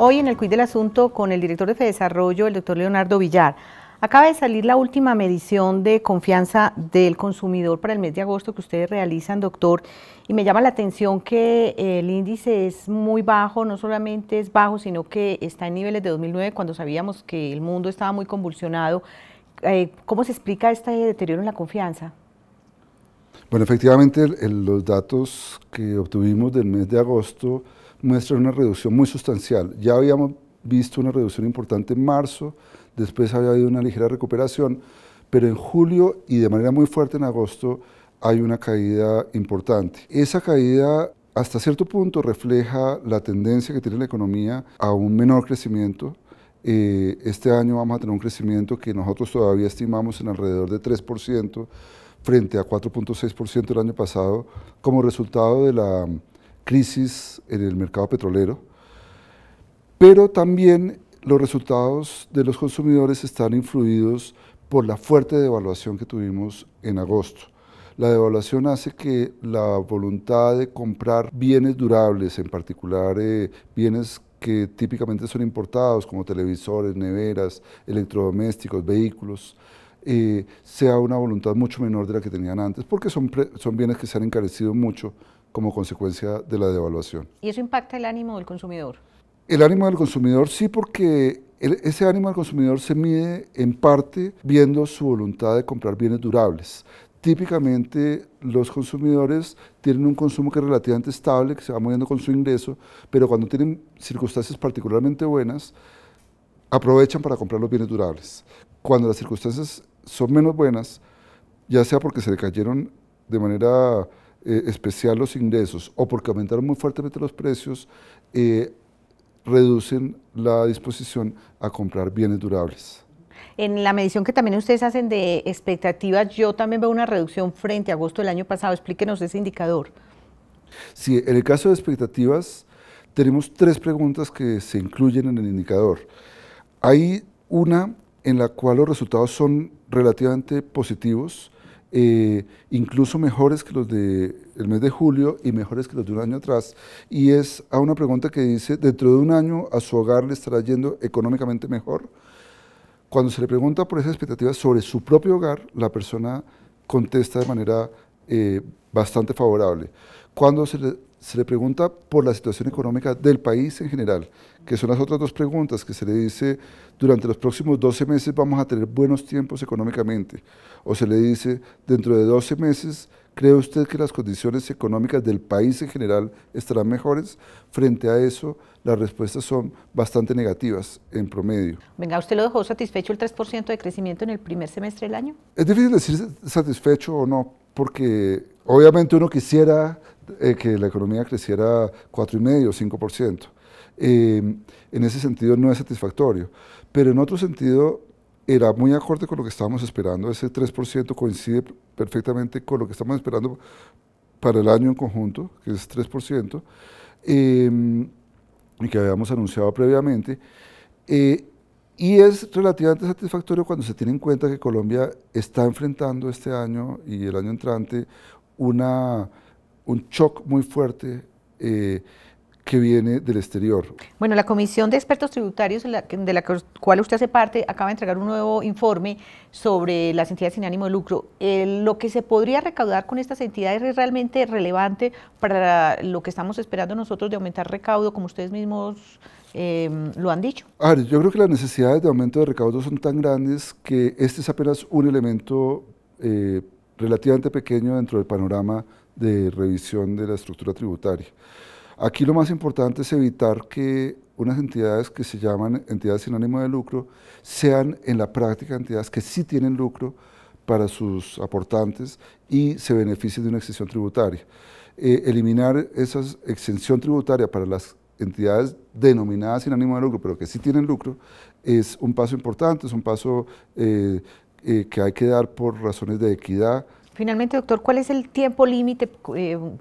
Hoy en el Quiz del Asunto con el director de FEDesarrollo, el doctor Leonardo Villar. Acaba de salir la última medición de confianza del consumidor para el mes de agosto que ustedes realizan, doctor, y me llama la atención que el índice es muy bajo, no solamente es bajo, sino que está en niveles de 2009, cuando sabíamos que el mundo estaba muy convulsionado. ¿Cómo se explica este deterioro en la confianza? Bueno, efectivamente los datos que obtuvimos del mes de agosto muestran una reducción muy sustancial. Ya habíamos visto una reducción importante en marzo, después había habido una ligera recuperación, pero en julio y de manera muy fuerte en agosto hay una caída importante. Esa caída hasta cierto punto refleja la tendencia que tiene la economía a un menor crecimiento. Este año vamos a tener un crecimiento que nosotros todavía estimamos en alrededor de 3%, frente a 4.6% el año pasado, como resultado de la crisis en el mercado petrolero, pero también los resultados de los consumidores están influidos por la fuerte devaluación que tuvimos en agosto. La devaluación hace que la voluntad de comprar bienes durables, en particular bienes que típicamente son importados, como televisores, neveras, electrodomésticos, vehículos, sea una voluntad mucho menor de la que tenían antes, porque son bienes que se han encarecido mucho como consecuencia de la devaluación. ¿Y eso impacta el ánimo del consumidor? El ánimo del consumidor sí, porque ese ánimo del consumidor se mide en parte viendo su voluntad de comprar bienes durables. Típicamente los consumidores tienen un consumo que es relativamente estable, que se va moviendo con su ingreso, pero cuando tienen circunstancias particularmente buenas, aprovechan para comprar los bienes durables. Cuando las circunstancias son menos buenas, ya sea porque se le cayeron de manera especial los ingresos o porque aumentaron muy fuertemente los precios, reducen la disposición a comprar bienes durables. En la medición que también ustedes hacen de expectativas, yo también veo una reducción frente a agosto del año pasado. Explíquenos ese indicador. Sí, en el caso de expectativas, tenemos 3 preguntas que se incluyen en el indicador. Hay una en la cual los resultados son relativamente positivos, incluso mejores que los del mes de julio y mejores que los de un año atrás, y es a una pregunta que dice, dentro de un año a su hogar le estará yendo económicamente mejor. Cuando se le pregunta por esas expectativas sobre su propio hogar, la persona contesta de manera bastante favorable. Cuando se le pregunta por la situación económica del país en general, que son las otras 2 preguntas, que se le dice, durante los próximos 12 meses vamos a tener buenos tiempos económicamente, o se le dice, dentro de 12 meses, ¿cree usted que las condiciones económicas del país en general estarán mejores? Frente a eso, las respuestas son bastante negativas en promedio. Venga, ¿usted lo dejó satisfecho el 3% de crecimiento en el primer semestre del año? Es difícil decir satisfecho o no, porque obviamente uno quisiera que la economía creciera 4,5 o 5%. En ese sentido no es satisfactorio, pero en otro sentido era muy acorde con lo que estábamos esperando. Ese 3% coincide perfectamente con lo que estamos esperando para el año en conjunto, que es 3%, y que habíamos anunciado previamente. Y es relativamente satisfactorio cuando se tiene en cuenta que Colombia está enfrentando este año y el año entrante un shock muy fuerte que viene del exterior. Bueno, la Comisión de Expertos Tributarios, de la cual usted hace parte, acaba de entregar un nuevo informe sobre las entidades sin ánimo de lucro. Lo que se podría recaudar con estas entidades es realmente relevante para lo que estamos esperando nosotros de aumentar recaudo, como ustedes mismos lo han dicho. Yo creo que las necesidades de aumento de recaudo son tan grandes que este es apenas un elemento relativamente pequeño dentro del panorama de revisión de la estructura tributaria. Aquí lo más importante es evitar que unas entidades que se llaman entidades sin ánimo de lucro sean en la práctica entidades que sí tienen lucro para sus aportantes y se beneficien de una exención tributaria. Eliminar esa exención tributaria para las entidades denominadas sin ánimo de lucro, pero que sí tienen lucro, es un paso importante, es un paso que hay que dar por razones de equidad. Finalmente, doctor, ¿cuál es el tiempo límite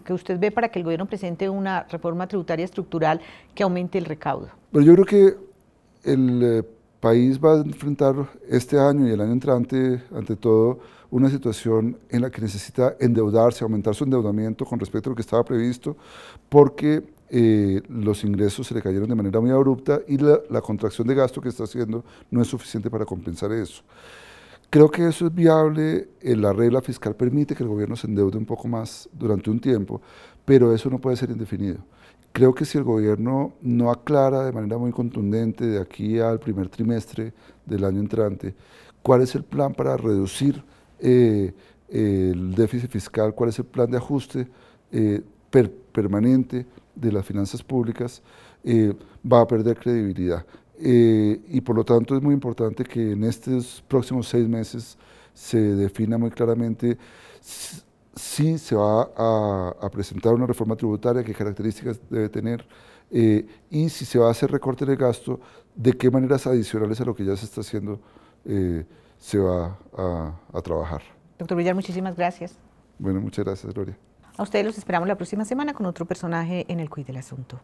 que usted ve para que el gobierno presente una reforma tributaria estructural que aumente el recaudo? Pero yo creo que el país va a enfrentar este año y el año entrante, ante todo, una situación en la que necesita endeudarse, aumentar su endeudamiento con respecto a lo que estaba previsto, porque los ingresos se le cayeron de manera muy abrupta y la contracción de gasto que está haciendo no es suficiente para compensar eso. Creo que eso es viable, la regla fiscal permite que el gobierno se endeude un poco más durante un tiempo, pero eso no puede ser indefinido. Creo que si el gobierno no aclara de manera muy contundente de aquí al primer trimestre del año entrante cuál es el plan para reducir el déficit fiscal, cuál es el plan de ajuste permanente de las finanzas públicas, va a perder credibilidad. Y por lo tanto es muy importante que en estos próximos 6 meses se defina muy claramente si se va a presentar una reforma tributaria, qué características debe tener, y si se va a hacer recorte de gasto, de qué maneras adicionales a lo que ya se está haciendo se va a trabajar. Doctor Villar, muchísimas gracias. Bueno, muchas gracias, Gloria. A ustedes los esperamos la próxima semana con otro personaje en el Quiz del Asunto.